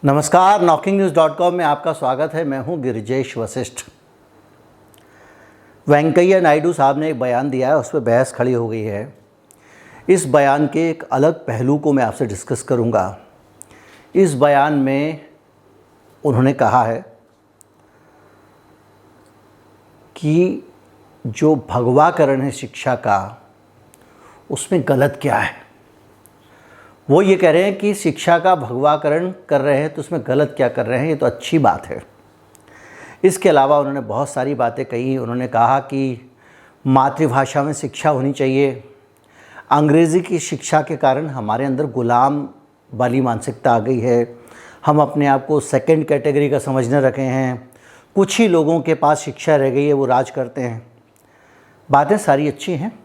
नमस्कार, knocking-news.com में आपका स्वागत है। मैं हूं गिरिजेश वशिष्ठ। वेंकैया नायडू साहब ने एक बयान दिया है, उस पर बहस खड़ी हो गई है। इस बयान के एक अलग पहलू को मैं आपसे डिस्कस करूंगा। इस बयान में उन्होंने कहा है कि जो भगवाकरण है शिक्षा का, उसमें गलत क्या है। वो ये कह रहे हैं कि शिक्षा का भगवाकरण कर रहे हैं तो उसमें गलत क्या कर रहे हैं, ये तो अच्छी बात है। इसके अलावा उन्होंने बहुत सारी बातें कही। उन्होंने कहा कि मातृभाषा में शिक्षा होनी चाहिए। अंग्रेज़ी की शिक्षा के कारण हमारे अंदर गुलाम वाली मानसिकता आ गई है। हम अपने आप को सेकंड कैटेगरी का समझने रखे हैं। कुछ ही लोगों के पास शिक्षा रह गई है, वो राज करते हैं। बातें सारी अच्छी हैं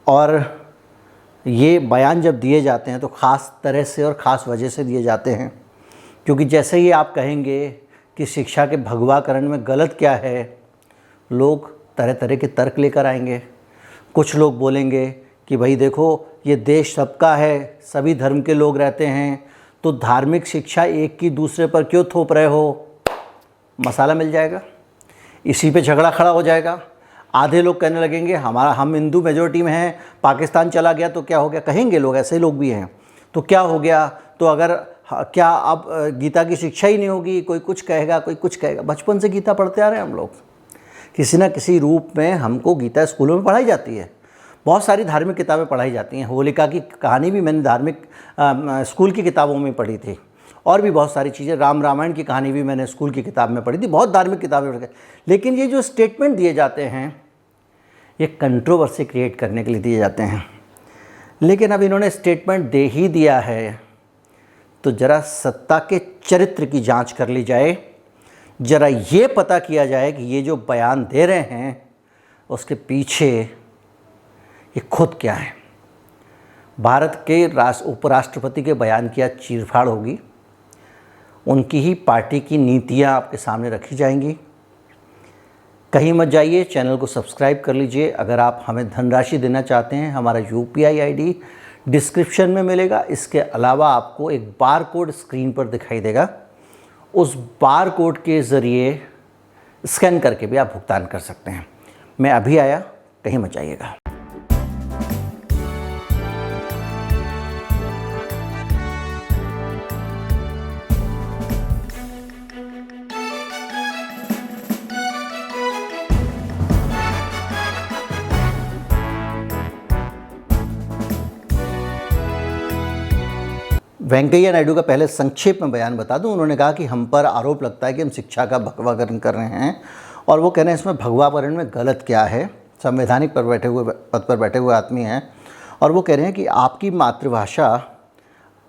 और ये बयान जब दिए जाते हैं तो ख़ास तरह से और ख़ास वजह से दिए जाते हैं, क्योंकि जैसे ही आप कहेंगे कि शिक्षा के भगवाकरण में गलत क्या है, लोग तरह तरह के तर्क लेकर आएंगे। कुछ लोग बोलेंगे कि भाई देखो, ये देश सबका है, सभी धर्म के लोग रहते हैं, तो धार्मिक शिक्षा एक की दूसरे पर क्यों थोप रहे हो। मसाला मिल जाएगा, इसी पे झगड़ा खड़ा हो जाएगा। आधे लोग कहने लगेंगे हम हिंदू मेजॉरिटी में हैं, पाकिस्तान चला गया तो क्या हो गया, कहेंगे लोग, ऐसे लोग भी हैं, तो क्या हो गया। तो अगर क्या अब गीता की शिक्षा ही नहीं होगी, कोई कुछ कहेगा, कोई कुछ कहेगा। बचपन से गीता पढ़ते आ रहे हैं हम लोग, किसी न किसी रूप में हमको गीता स्कूलों में पढ़ाई जाती है। बहुत सारी धार्मिक किताबें पढ़ाई जाती हैं। होलिका की कहानी भी मैंने धार्मिक स्कूल की किताबों में पढ़ी थी, और भी बहुत सारी चीज़ें। रामायण की कहानी भी मैंने स्कूल की किताब में पढ़ी थी। बहुत धार्मिक किताबें पढ़ के, लेकिन ये जो स्टेटमेंट दिए जाते हैं ये कंट्रोवर्सी क्रिएट करने के लिए दिए जाते हैं। लेकिन अब इन्होंने स्टेटमेंट दे ही दिया है तो ज़रा सत्ता के चरित्र की जांच कर ली जाए। ज़रा ये पता किया जाए कि ये जो बयान दे रहे हैं उसके पीछे ये खुद क्या है। भारत के उपराष्ट्रपति के बयान की आज चीरफाड़ होगी। उनकी ही पार्टी की नीतियाँ आपके सामने रखी जाएंगी। कहीं मत जाइए, चैनल को सब्सक्राइब कर लीजिए। अगर आप हमें धनराशि देना चाहते हैं, हमारा UPI ID डिस्क्रिप्शन में मिलेगा। इसके अलावा आपको एक बार कोड स्क्रीन पर दिखाई देगा। उस बार कोड के ज़रिए स्कैन करके भी आप भुगतान कर सकते हैं। मैं अभी आया, कहीं मत जाइएगा। वेंकैया नायडू का पहले संक्षेप में बयान बता दूं। उन्होंने कहा कि हम पर आरोप लगता है कि हम शिक्षा का भगवाकरण कर रहे हैं, और वो कह रहे हैं इसमें भगवाकरण में गलत क्या है। संवैधानिक पद पर बैठे हुए आदमी हैं, और वो कह रहे हैं कि आपकी मातृभाषा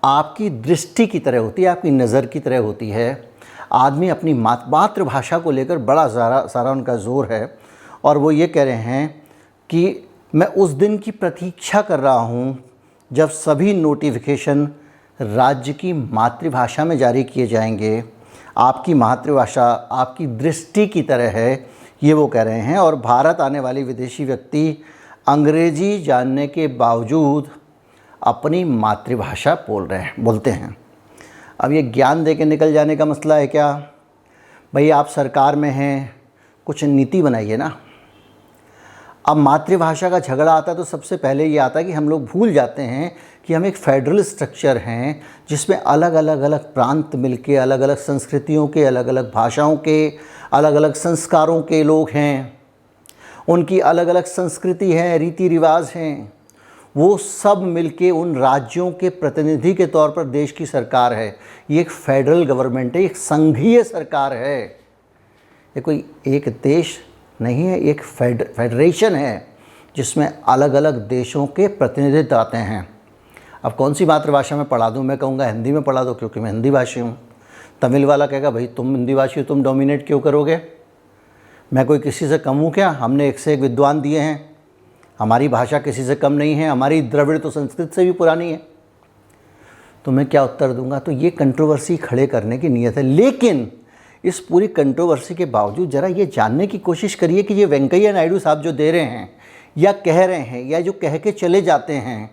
आपकी दृष्टि की तरह होती है, आपकी नज़र की तरह होती है। आदमी अपनी मातृभाषा को लेकर बड़ा सारा उनका ज़ोर है, और वो ये कह रहे हैं कि मैं उस दिन की प्रतीक्षा कर रहा हूँ जब सभी नोटिफिकेशन राज्य की मातृभाषा में जारी किए जाएंगे। आपकी मातृभाषा आपकी दृष्टि की तरह है, ये वो कह रहे हैं। और भारत आने वाले विदेशी व्यक्ति अंग्रेजी जानने के बावजूद अपनी मातृभाषा बोलते हैं। अब ये ज्ञान दे के निकल जाने का मसला है क्या। भाई आप सरकार में हैं, कुछ नीति बनाइए ना। अब मातृभाषा का झगड़ा आता है तो सबसे पहले ये आता है कि हम लोग भूल जाते हैं कि हम एक फेडरल स्ट्रक्चर हैं, जिसमें अलग अलग प्रांत मिलके अलग अलग संस्कृतियों के, अलग अलग भाषाओं के, अलग अलग संस्कारों के लोग हैं। उनकी अलग अलग संस्कृति है, रीति रिवाज हैं। वो सब मिलके उन राज्यों के प्रतिनिधि के तौर पर देश की सरकार है। ये एक फेडरल गवर्नमेंट है, एक संघीय सरकार है। ये कोई एक देश नहीं है, एक फेडरेशन है जिसमें अलग अलग देशों के प्रतिनिधित्व आते हैं। अब कौन सी मातृभाषा में पढ़ा दूँ, मैं कहूँगा हिंदी में पढ़ा दो, क्योंकि मैं हिंदी भाषी हूँ। तमिल वाला कहेगा भाई तुम हिंदी भाषी हो, तुम डोमिनेट क्यों करोगे। मैं कोई किसी से कम हूँ क्या। हमने एक से एक विद्वान दिए हैं, हमारी भाषा किसी से कम नहीं है। हमारी द्रविड़ तो संस्कृत से भी पुरानी है। तो मैं क्या उत्तर दूँगा। तो ये कंट्रोवर्सी खड़े करने की नीयत है। लेकिन इस पूरी कंट्रोवर्सी के बावजूद ज़रा ये जानने की कोशिश करिए कि ये वेंकैया नायडू साहब जो दे रहे हैं या कह रहे हैं या जो कह के चले जाते हैं,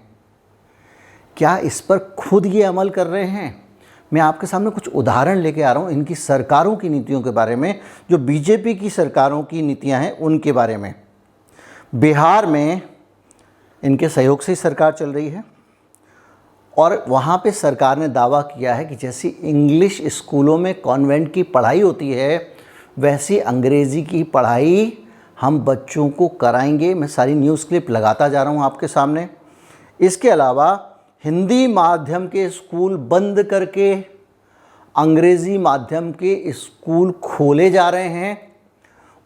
क्या इस पर खुद ये अमल कर रहे हैं। मैं आपके सामने कुछ उदाहरण लेके आ रहा हूँ इनकी सरकारों की नीतियों के बारे में, जो बीजेपी की सरकारों की नीतियाँ हैं उनके बारे में। बिहार में इनके सहयोग से ही सरकार चल रही है और वहाँ पे सरकार ने दावा किया है कि जैसी इंग्लिश स्कूलों में कॉन्वेंट की पढ़ाई होती है वैसी अंग्रेज़ी की पढ़ाई हम बच्चों को कराएंगे। मैं सारी न्यूज़ क्लिप लगाता जा रहा हूँ आपके सामने। इसके अलावा हिंदी माध्यम के स्कूल बंद करके अंग्रेज़ी माध्यम के स्कूल खोले जा रहे हैं,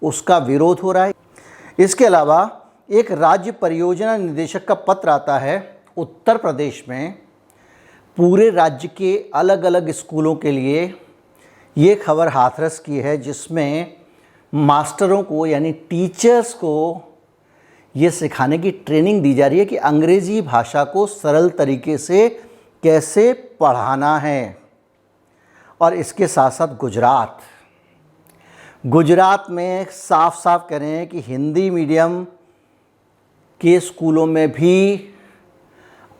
उसका विरोध हो रहा है। इसके अलावा एक राज्य परियोजना निदेशक का पत्र आता है उत्तर प्रदेश में, पूरे राज्य के अलग अलग स्कूलों के लिए ये खबर हाथरस की है, जिसमें मास्टरों को यानी टीचर्स को ये सिखाने की ट्रेनिंग दी जा रही है कि अंग्रेज़ी भाषा को सरल तरीके से कैसे पढ़ाना है। और इसके साथ साथ गुजरात में साफ साफ कह रहे हैं कि हिंदी मीडियम के स्कूलों में भी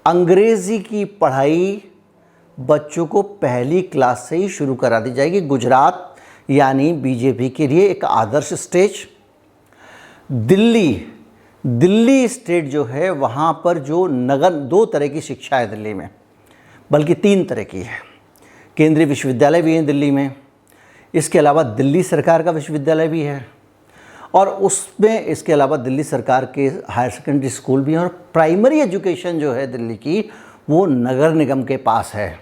अंग्रेज़ी की पढ़ाई बच्चों को पहली क्लास से ही शुरू करा दी जाएगी। गुजरात यानी बीजेपी के लिए एक आदर्श स्टेट। दिल्ली स्टेट जो है वहाँ पर जो नगर 2 तरह की शिक्षा है दिल्ली में, बल्कि 3 तरह की है। केंद्रीय विश्वविद्यालय भी है दिल्ली में, इसके अलावा दिल्ली सरकार का विश्वविद्यालय भी है और उसमें इसके अलावा दिल्ली सरकार के हायर सेकेंडरी स्कूल भी हैं। और प्राइमरी एजुकेशन जो है दिल्ली की वो नगर निगम के पास है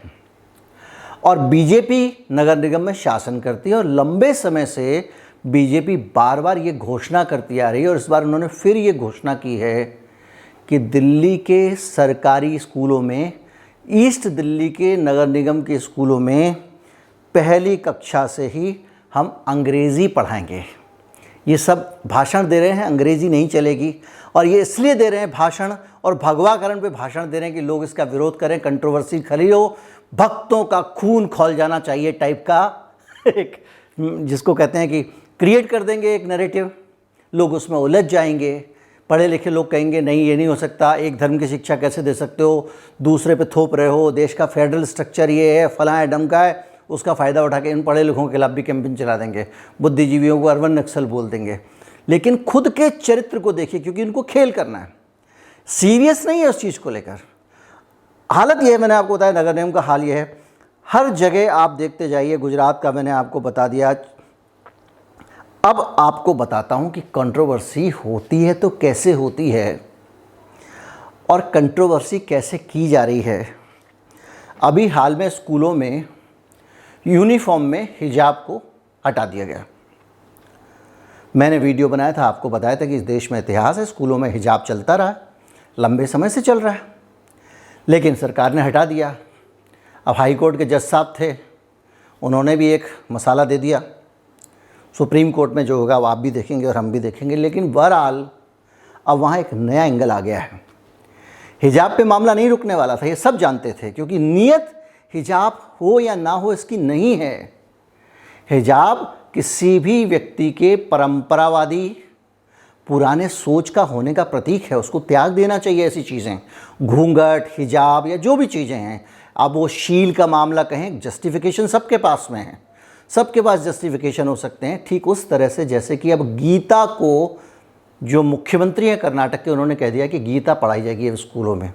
और बीजेपी नगर निगम में शासन करती है। और लंबे समय से बीजेपी बार बार ये घोषणा करती आ रही है और इस बार उन्होंने फिर ये घोषणा की है कि दिल्ली के सरकारी स्कूलों में, ईस्ट दिल्ली के नगर निगम के स्कूलों में पहली कक्षा से ही हम अंग्रेज़ी पढ़ाएंगे। ये सब भाषण दे रहे हैं, अंग्रेज़ी नहीं चलेगी। और ये इसलिए दे रहे हैं भाषण और भगवाकरण पे भाषण दे रहे हैं कि लोग इसका विरोध करें, कंट्रोवर्सी खड़ी हो, भक्तों का खून खौल जाना चाहिए टाइप का एक, जिसको कहते हैं कि क्रिएट कर देंगे एक नैरेटिव, लोग उसमें उलझ जाएंगे। पढ़े लिखे लोग कहेंगे नहीं ये नहीं हो सकता, एक धर्म की शिक्षा कैसे दे सकते हो, दूसरे पे थोप रहे हो, देश का फेडरल स्ट्रक्चर ये है, फलां है, डमका है। उसका फ़ायदा उठा के इन पढ़े लिखों के खिलाफ भी कैंपेन चला देंगे, बुद्धिजीवियों को अर्बन नक्सल बोल देंगे। लेकिन खुद के चरित्र को देखिए, क्योंकि इनको खेल करना है, सीरियस नहीं है उस चीज़ को लेकर। हालत ये है, मैंने आपको बताया नगर निगम का हाल ये है, हर जगह आप देखते जाइए। गुजरात का मैंने आपको बता दिया। अब आपको बताता हूँ कि कंट्रोवर्सी होती है तो कैसे होती है और कंट्रोवर्सी कैसे की जा रही है। अभी हाल में स्कूलों में यूनिफॉर्म में हिजाब को हटा दिया गया। मैंने वीडियो बनाया था, आपको बताया था कि इस देश में इतिहास है, स्कूलों में हिजाब चलता रहा, लंबे समय से चल रहा है, लेकिन सरकार ने हटा दिया। अब हाई कोर्ट के जज साहब थे, उन्होंने भी एक मसाला दे दिया। सुप्रीम कोर्ट में जो होगा वो आप भी देखेंगे और हम भी देखेंगे। लेकिन बहरहाल अब वहाँ एक नया एंगल आ गया है। हिजाब पे मामला नहीं रुकने वाला था, ये सब जानते थे, क्योंकि नीयत हिजाब हो या ना हो इसकी नहीं है। हिजाब किसी भी व्यक्ति के परंपरावादी पुराने सोच का होने का प्रतीक है, उसको त्याग देना चाहिए। ऐसी चीज़ें, घूंघट, हिजाब या जो भी चीज़ें हैं, अब वो शील का मामला कहें, जस्टिफिकेशन सबके पास में है, सबके पास जस्टिफिकेशन हो सकते हैं। ठीक उस तरह से जैसे कि अब गीता को, जो मुख्यमंत्री हैं कर्नाटक के, उन्होंने कह दिया कि गीता पढ़ाई जाएगी अब स्कूलों में।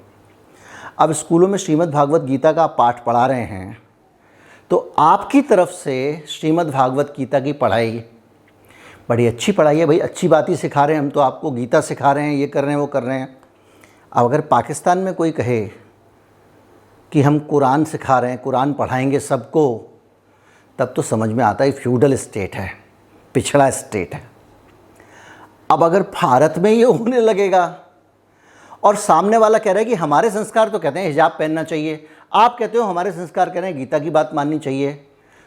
अब स्कूलों में श्रीमद् भागवत गीता का आप पाठ पढ़ा रहे हैं, तो आपकी तरफ से श्रीमद् भागवत गीता की पढ़ाई बड़ी अच्छी पढ़ाई है भाई, अच्छी बात ही सिखा रहे हैं, हम तो आपको गीता सिखा रहे हैं, ये कर रहे हैं, वो कर रहे हैं। अब अगर पाकिस्तान में कोई कहे कि हम कुरान सिखा रहे हैं, कुरान पढ़ाएंगे सबको, तब तो समझ में आता है फ्यूडल स्टेट है, पिछड़ा स्टेट है। अब अगर भारत में ये होने लगेगा और सामने वाला कह रहा है कि हमारे संस्कार तो कहते हैं हिजाब पहनना चाहिए, आप कहते हो हमारे संस्कार कह रहे हैं गीता की बात माननी चाहिए,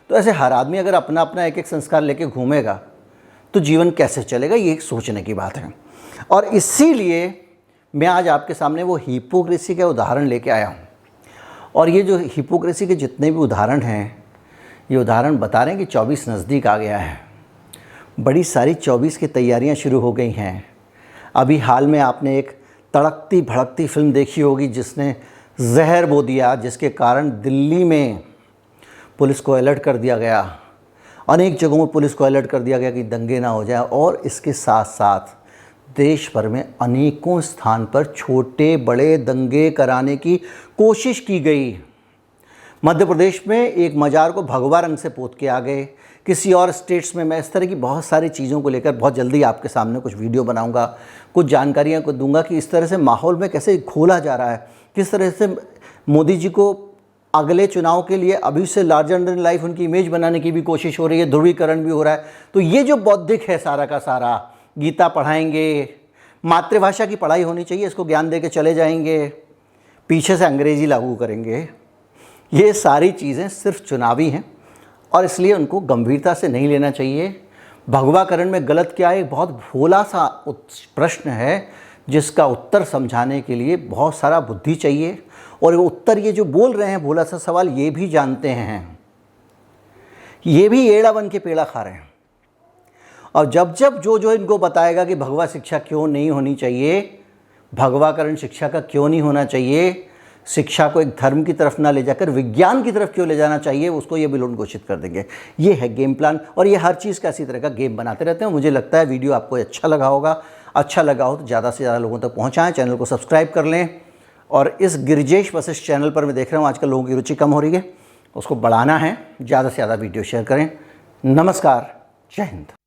तो ऐसे हर आदमी अगर अपना अपना एक एक संस्कार लेके घूमेगा तो जीवन कैसे चलेगा, ये एक सोचने की बात है। और इसीलिए मैं आज आपके सामने वो हिपोक्रेसी के उदाहरण लेके आया हूँ। और ये जो हिपोक्रेसी के जितने भी उदाहरण हैं, ये उदाहरण बता रहे हैं कि 24 नज़दीक आ गया है, बड़ी सारी 24 की तैयारियां शुरू हो गई हैं। अभी हाल में आपने एक तड़कती भड़कती फिल्म देखी होगी जिसने जहर बो दिया, जिसके कारण दिल्ली में पुलिस को अलर्ट कर दिया गया, अनेक जगहों में पुलिस को अलर्ट कर दिया गया कि दंगे ना हो जाए, और इसके साथ साथ देश भर में अनेकों स्थान पर छोटे बड़े दंगे कराने की कोशिश की गई। मध्य प्रदेश में एक मज़ार को भगवा रंग से पोत के आ गए, किसी और स्टेट्स में मैं इस तरह की बहुत सारी चीज़ों को लेकर बहुत जल्दी आपके सामने कुछ वीडियो बनाऊंगा, कुछ जानकारियां को दूंगा कि इस तरह से माहौल में कैसे खोला जा रहा है, किस तरह से मोदी जी को अगले चुनाव के लिए अभी से लार्जर देन लाइफ उनकी इमेज बनाने की भी कोशिश हो रही है, ध्रुवीकरण भी हो रहा है। तो ये जो बौद्धिक है सारा का सारा, गीता पढ़ाएंगे, मातृभाषा की पढ़ाई होनी चाहिए, इसको ज्ञान दे के चले जाएंगे, पीछे से अंग्रेज़ी लागू करेंगे, ये सारी चीज़ें सिर्फ चुनावी हैं और इसलिए उनको गंभीरता से नहीं लेना चाहिए। भगवाकरण में गलत क्या है, एक बहुत भोला सा प्रश्न है जिसका उत्तर समझाने के लिए बहुत सारा बुद्धि चाहिए, और वो उत्तर ये जो बोल रहे हैं भोला सा सवाल, ये भी जानते हैं, ये भी एड़ा बन के पेड़ा खा रहे हैं। और जब जब जो इनको बताएगा कि भगवा शिक्षा क्यों नहीं होनी चाहिए, भगवाकरण शिक्षा का क्यों नहीं होना चाहिए, शिक्षा को एक धर्म की तरफ ना ले जाकर विज्ञान की तरफ क्यों ले जाना चाहिए, उसको ये विलोन घोषित कर देंगे। ये है गेम प्लान, और ये हर चीज़ का इसी तरह का गेम बनाते रहते हैं। मुझे लगता है वीडियो आपको अच्छा लगा होगा। अच्छा लगा हो तो ज़्यादा से ज़्यादा लोगों तक पहुँचाएँ, चैनल को सब्सक्राइब कर लें, और इस गिरिजेश वशिष्ठ चैनल पर मैं देख रहा हूँ आजकल लोगों की रुचि कम हो रही है, उसको बढ़ाना है, ज़्यादा से ज़्यादा वीडियो शेयर करें। नमस्कार, जय हिंद।